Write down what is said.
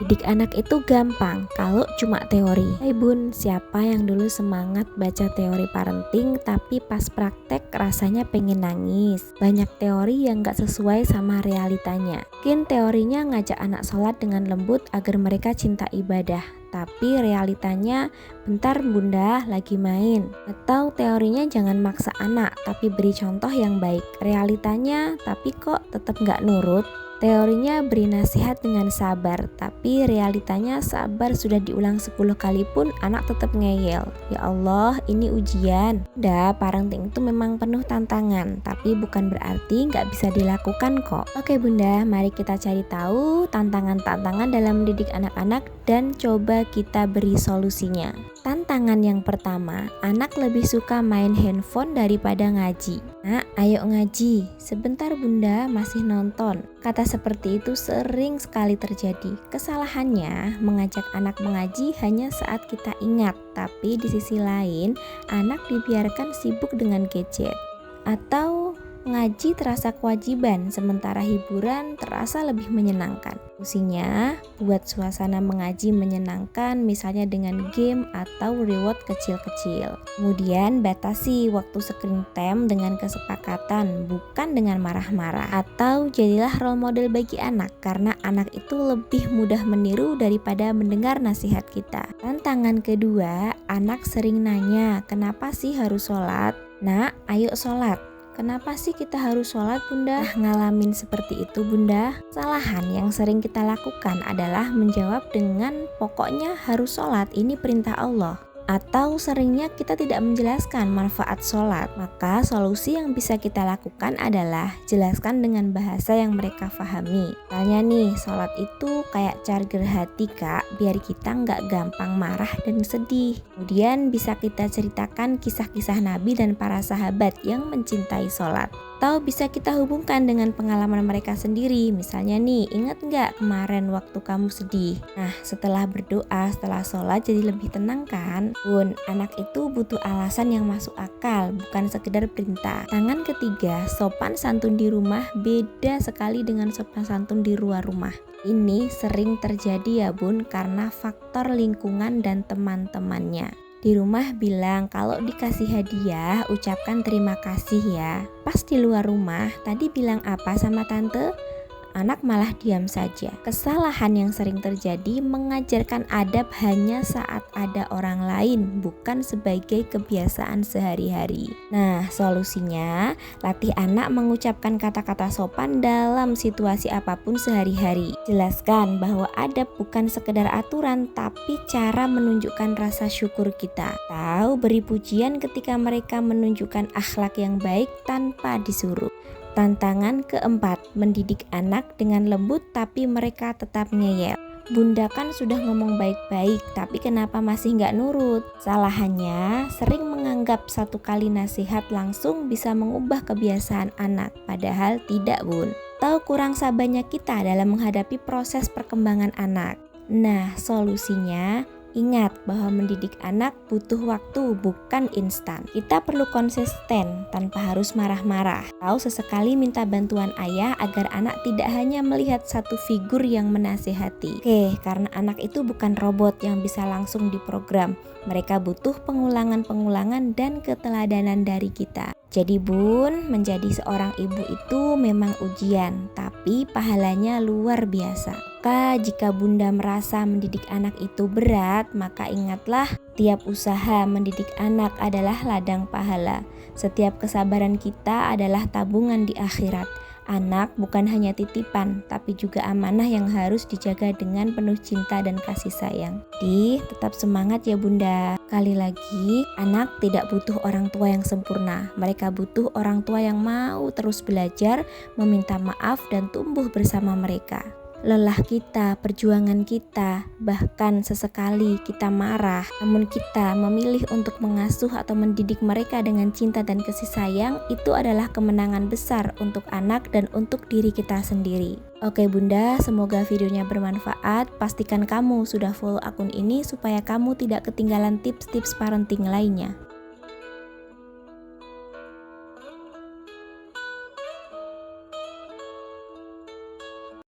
Didik anak itu gampang kalau cuma teori. Hai bun, siapa yang dulu semangat baca teori parenting tapi pas praktek rasanya pengen nangis? Banyak teori yang gak sesuai sama realitanya. Mungkin teorinya ngajak anak sholat dengan lembut agar mereka cinta ibadah, tapi realitanya bentar bunda lagi main. Atau teorinya jangan maksa anak tapi beri contoh yang baik, realitanya tapi kok tetap gak nurut. Teorinya beri nasihat dengan sabar, tapi realitanya sabar sudah diulang 10 kali pun anak tetap ngeyel. Ya Allah, ini ujian. Parenting itu memang penuh tantangan, tapi bukan berarti nggak bisa dilakukan kok. Oke bunda, mari kita cari tahu tantangan-tantangan dalam mendidik anak-anak dan coba kita beri solusinya. Tantangan yang pertama, anak lebih suka main handphone daripada ngaji. Nak, ayo ngaji. Sebentar bunda, masih nonton. Kata seperti itu sering sekali terjadi. Kesalahannya, mengajak anak mengaji hanya saat kita ingat, tapi di sisi lain, anak dibiarkan sibuk dengan gadget. Atau ngaji terasa kewajiban, sementara hiburan terasa lebih menyenangkan. Solusinya, buat suasana mengaji menyenangkan, misalnya dengan game atau reward kecil-kecil. Kemudian batasi waktu screen time dengan kesepakatan, bukan dengan marah-marah. Atau jadilah role model bagi anak, karena anak itu lebih mudah meniru daripada mendengar nasihat kita. Tantangan kedua, anak sering nanya, kenapa sih harus sholat? Nak, ayo sholat. Kenapa sih kita harus sholat bunda? Ngalamin seperti itu bunda? Kesalahan yang sering kita lakukan adalah menjawab dengan pokoknya harus sholat, ini perintah Allah. Atau seringnya kita tidak menjelaskan manfaat sholat. Maka solusi yang bisa kita lakukan adalah jelaskan dengan bahasa yang mereka pahami. Misalnya nih, sholat itu kayak charger hati kak, biar kita nggak gampang marah dan sedih. Kemudian bisa kita ceritakan kisah-kisah Nabi dan para sahabat yang mencintai sholat. Atau bisa kita hubungkan dengan pengalaman mereka sendiri. Misalnya nih, ingat nggak kemarin waktu kamu sedih? Nah, setelah berdoa, setelah sholat jadi lebih tenang kan? Bun, anak itu butuh alasan yang masuk akal, bukan sekedar perintah. Tangan ketiga, sopan santun di rumah beda sekali dengan sopan santun di luar rumah. Ini sering terjadi ya bun, karena faktor lingkungan dan teman-temannya. Di rumah bilang kalau dikasih hadiah ucapkan terima kasih ya. Pas di luar rumah tadi bilang apa sama tante? Anak malah diam saja. Kesalahan yang sering terjadi mengajarkan adab hanya saat ada orang lain, bukan sebagai kebiasaan sehari-hari. Nah, solusinya latih anak mengucapkan kata-kata sopan dalam situasi apapun sehari-hari. Jelaskan bahwa adab bukan sekedar aturan, tapi cara menunjukkan rasa syukur kita. Tahu beri pujian ketika mereka menunjukkan akhlak yang baik tanpa disuruh. Tantangan keempat, mendidik anak dengan lembut tapi mereka tetap ngeyel. Bunda kan sudah ngomong baik-baik, tapi kenapa masih nggak nurut? Salahannya sering menganggap satu kali nasihat langsung bisa mengubah kebiasaan anak, padahal tidak bun. Tahu kurang sabarnya kita dalam menghadapi proses perkembangan anak. Nah, solusinya ingat bahwa mendidik anak butuh waktu, bukan instan. Kita perlu konsisten tanpa harus marah-marah. Tahu sesekali minta bantuan ayah agar anak tidak hanya melihat satu figur yang menasihati. Oke, karena anak itu bukan robot yang bisa langsung diprogram. Mereka butuh pengulangan-pengulangan dan keteladanan dari kita. Jadi bun, menjadi seorang ibu itu memang ujian, tapi pahalanya luar biasa. Maka jika bunda merasa mendidik anak itu berat, maka ingatlah tiap usaha mendidik anak adalah ladang pahala. Setiap kesabaran kita adalah tabungan di akhirat. Anak bukan hanya titipan, tapi juga amanah yang harus dijaga dengan penuh cinta dan kasih sayang. Jadi tetap semangat ya bunda. Kali lagi, anak tidak butuh orang tua yang sempurna. Mereka butuh orang tua yang mau terus belajar, meminta maaf dan tumbuh bersama mereka. Lelah kita, perjuangan kita, bahkan sesekali kita marah, namun kita memilih untuk mengasuh atau mendidik mereka dengan cinta dan kasih sayang, itu adalah kemenangan besar untuk anak dan untuk diri kita sendiri. Oke bunda, semoga videonya bermanfaat. Pastikan kamu sudah follow akun ini supaya kamu tidak ketinggalan tips-tips parenting lainnya.